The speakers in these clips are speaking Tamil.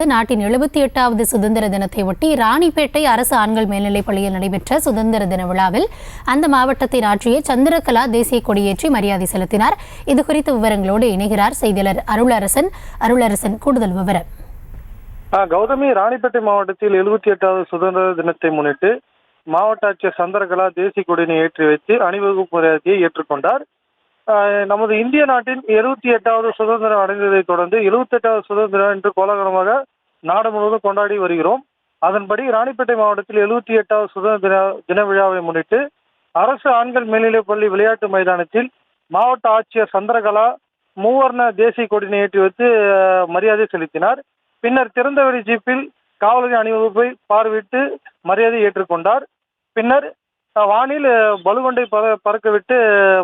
நாட்டின் 78வது சுதந்திர தினத்தை ஒட்டி ராணிப்பேட்டை அரசு ஆண்கள் மேல்நிலைப் பள்ளியில் நடைபெற்ற சுதந்திர தின விழாவில் அந்த மாவட்டத்தின் ஆட்சியர் சந்திரகலா தேசிய கொடியேற்றி மரியாதை செலுத்தினார். இதுகுறித்த விவரங்களோடு இணைகிறார் செய்தியாளர் அருளரசன். கூடுதல் விவரம். கௌதமி, ராணிப்பேட்டை மாவட்டத்தில் 78வது சுதந்திர தினத்தை முன்னிட்டு மாவட்ட ஆட்சியர் சந்திரகலா தேசிய கொடியினை ஏற்றி வைத்து அணிவகுப்பு மரியாதையை ஏற்றுக்கொண்டார். நமது இந்திய நாட்டின் 78வது சுதந்திரம் அடைந்ததை தொடர்ந்து 78வது சுதந்திரம் என்று கோலாகலமாக நாடு முழுவதும் கொண்டாடி வருகிறோம். அதன்படி ராணிப்பேட்டை மாவட்டத்தில் 78வது சுதந்திர தின விழாவை முன்னிட்டு அரசு ஆண்கள் மேல்நிலைப் பள்ளி விளையாட்டு மைதானத்தில் மாவட்ட ஆட்சியர் சந்திரகலா மூவர்ண தேசிய கொடியினை ஏற்றி வைத்து மரியாதை செலுத்தினார். பின்னர் திறந்தவெளி ஜீப்பில் காவலரின் அணிவகுப்பை பார்வையிட்டு மரியாதை ஏற்றுக்கொண்டார். பின்னர் வானில் பலுகொண்டை பறக்க விட்டு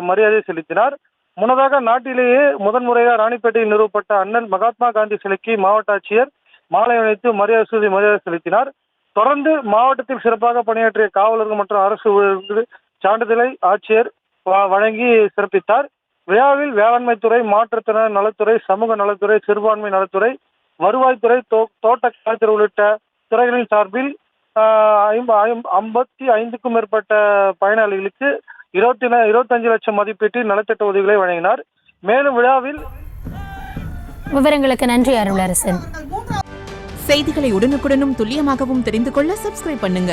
மரியாதை செலுத்தினார். முன்னதாக நாட்டிலேயே முதன்முறையாக ராணிப்பேட்டையில் நிறுவப்பட்ட அண்ணல் மகாத்மா காந்தி சிலைக்கு மாவட்ட ஆட்சியர் மாலை அணிவித்து மரியாதை செலுத்தினார். தொடர்ந்து மாவட்டத்தில் சிறப்பாக பணியாற்றிய காவலர்கள் மற்றும் அரசு ஊழியர்களுக்கு சான்றிதழை ஆட்சியர் வழங்கி சிறப்பித்தார். விழாவில் வேளாண்மைத்துறை, மாற்றுத்திறனாளர் நலத்துறை, சமூக நலத்துறை, சிறுபான்மை நலத்துறை, வருவாய்த்துறை, தோட்டக்கலைத்துறை உள்ளிட்ட துறைகளின் சார்பில் 55க்கும் மேற்பட்ட பயனாளிகளுக்கு 25 லட்சம் மதிப்பீட்டில் நலத்திட்ட உதவிகளை வழங்கினார். மேலும் விழாவில் விவரங்களுக்கு நன்றி அருளரசன். செய்திகளை உடனுக்குடனும் துல்லியமாகவும் தெரிந்து கொள்ள சப்ஸ்கிரைப் பண்ணுங்க.